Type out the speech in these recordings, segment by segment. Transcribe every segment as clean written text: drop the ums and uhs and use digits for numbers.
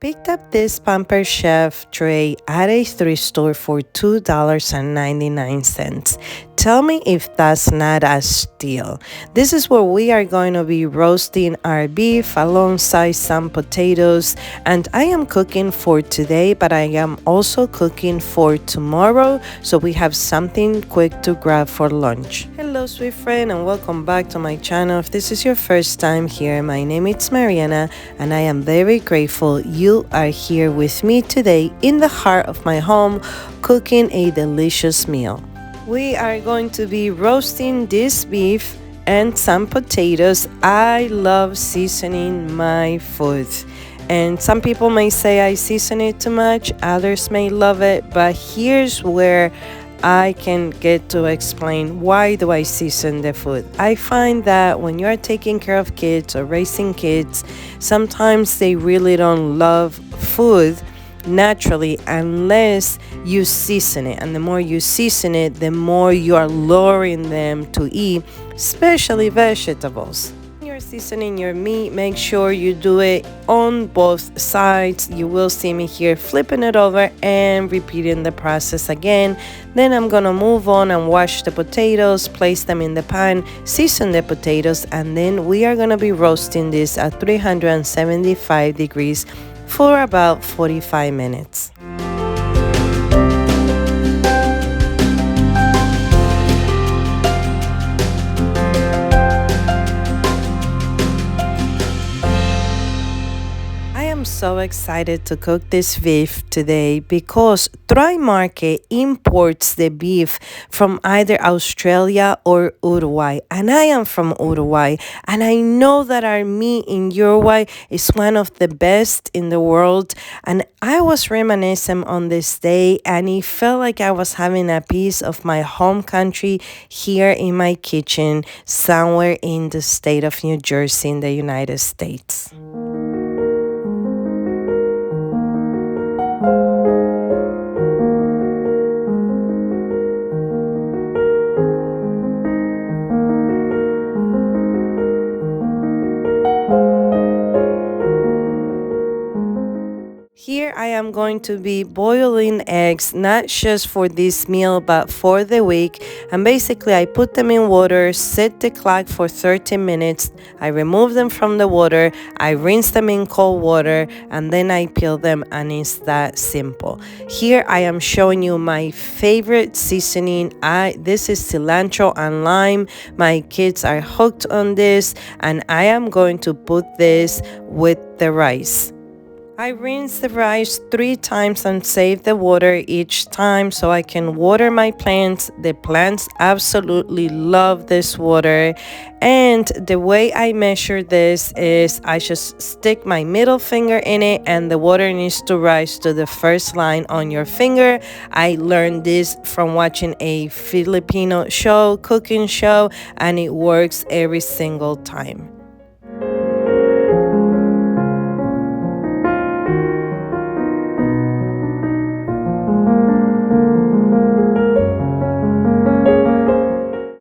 Picked up this Pamper Chef tray at a thrift store for $2.99. Tell me if that's not a steal. This is where we are going to be roasting our beef alongside some potatoes, and I am cooking for today, but I am also cooking for tomorrow, so we have something quick to grab for lunch. Hello sweet friend, and welcome back to my channel. If this is your first time here, my name is Mariana, and I am very grateful you are here with me today in the heart of my home, cooking a delicious meal. We are going to be roasting this beef and some potatoes. I love seasoning my food, and some people may say I season it too much, others may love it, but here's where I can get to explain why do I season the food. I find that when you're taking care of kids or raising kids, sometimes they really don't love food naturally unless you season it, and the more you season it, the more you are luring them to eat, especially vegetables. When you're seasoning your meat, make sure you do it on both sides. You will see me here flipping it over and repeating the process again. Then I'm gonna move on and wash the potatoes, place them in the pan, season the potatoes, and then we are gonna be roasting this at 375 degrees for about 45 minutes. So excited to cook this beef today because Troy Market imports the beef from either Australia or Uruguay, and I am from Uruguay, and I know that our meat in Uruguay is one of the best in the world. And I was reminiscing on this day, and it felt like I was having a piece of my home country here in my kitchen somewhere in the state of New Jersey in the United States. Here I am going to be boiling eggs, not just for this meal, but for the week. And basically I put them in water, set the clock for 30 minutes. I remove them from the water, I rinse them in cold water, and then I peel them, and it's that simple. Here I am showing you my favorite seasoning. This is cilantro and lime. My kids are hooked on this, and I am going to put this with the rice. I rinse the rice 3 times and save the water each time so I can water my plants. The plants absolutely love this water. And the way I measure this is I just stick my middle finger in it, and the water needs to rise to the first line on your finger. I learned this from watching a Filipino show, cooking show, and it works every single time.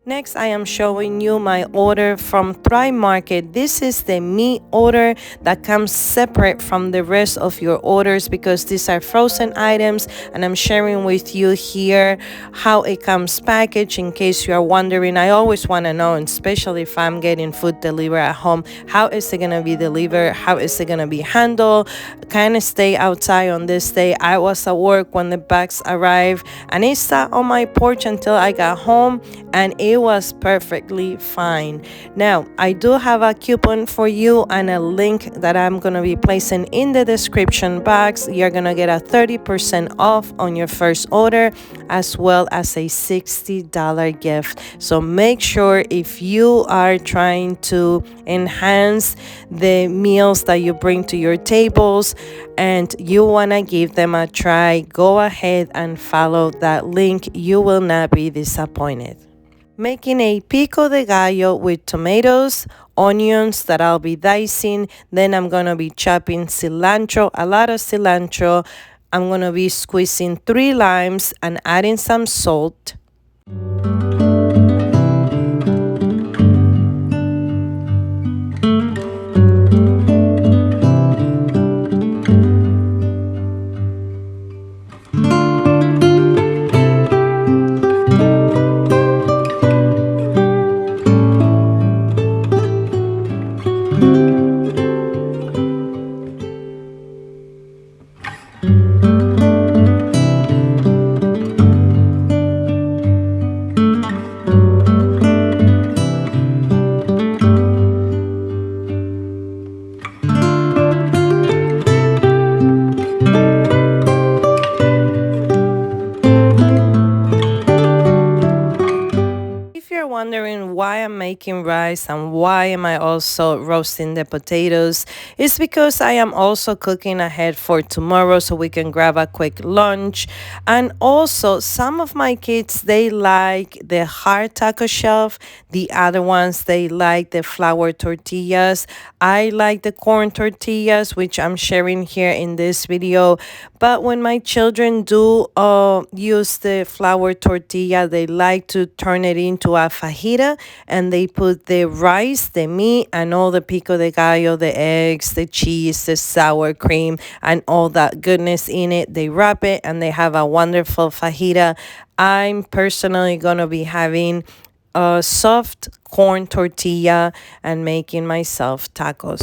Next, I am showing you my order from Thrive Market. This is the meat order that comes separate from the rest of your orders because these are frozen items, and I'm sharing with you here how it comes packaged in case you are wondering. I always want to know, and especially if I'm getting food delivered at home, how is it going to be delivered? How is it going to be handled? Kind of stay outside on this day. I was at work when the bags arrived, and it sat on my porch until I got home, and it was perfectly fine. Now, I do have a coupon for you and a link that I'm going to be placing in the description box. You're going to get a 30% off on your first order, as well as a $60 gift. So make sure, if you are trying to enhance the meals that you bring to your tables and you want to give them a try, go ahead and follow that link. You will not be disappointed. Making a pico de gallo with tomatoes, onions that I'll be dicing. Then I'm going to be chopping cilantro, a lot of cilantro. I'm going to be squeezing 3 limes and adding some salt. wondering why I'm making rice and why am I also roasting the potatoes, it's because I am also cooking ahead for tomorrow so we can grab a quick lunch. And also, some of my kids, they like the hard taco shelf. The other ones, they like the flour tortillas. I like the corn tortillas, which I'm sharing here in this video. But when my children do use the flour tortilla, they like to turn it into a fajita, and they put the rice, the meat, and all the pico de gallo, the eggs, the cheese, the sour cream, and all that goodness in it. They wrap it and they have a wonderful fajita. I'm personally going to be having a soft corn tortilla and making myself tacos.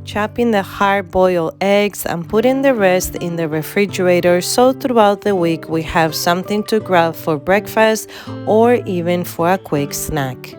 Chopping the hard-boiled eggs and putting the rest in the refrigerator so throughout the week we have something to grab for breakfast or even for a quick snack.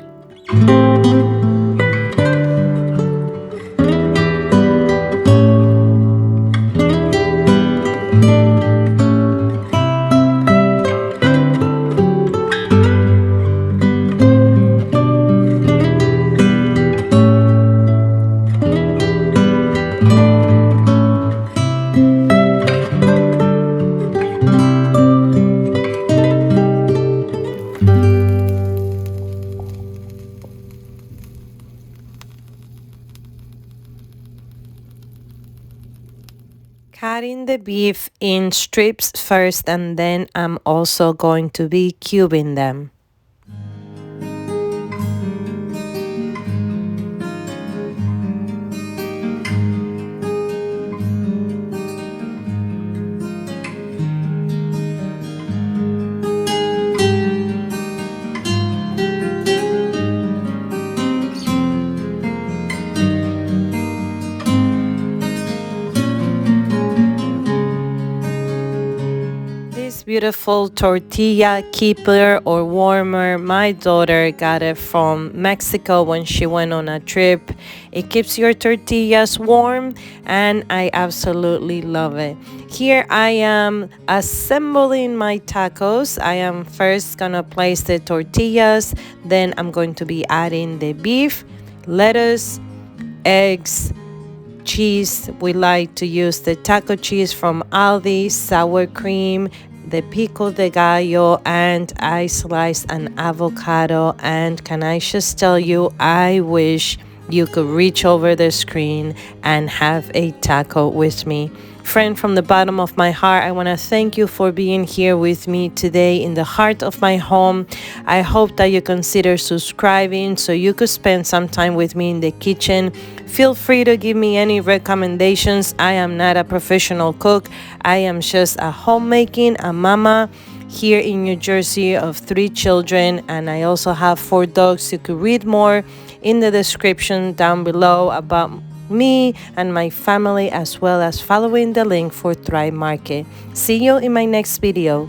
Cutting the beef in strips first, and then I'm also going to be cubing them. Beautiful tortilla keeper or warmer. My daughter got it from Mexico when she went on a trip. It keeps your tortillas warm and I absolutely love it. Here I am assembling my tacos. I am first gonna place the tortillas, then I'm going to be adding the beef, lettuce, eggs, cheese. We like to use the taco cheese from Aldi, sour cream, the pico de gallo, and I sliced an avocado. And can I just tell you, I wish you could reach over the screen and have a taco with me. Friend, from the bottom of my heart, I want to thank you for being here with me today in the heart of my home. I hope that you consider subscribing so you could spend some time with me in the kitchen. Feel free to give me any recommendations. I am not a professional cook. I am just a homemaking, a mama here in New Jersey of 3 children, and I also have 4 dogs. You could read more in the description down below about me and my family, as well as following the link for Thrive Market. See you in my next video.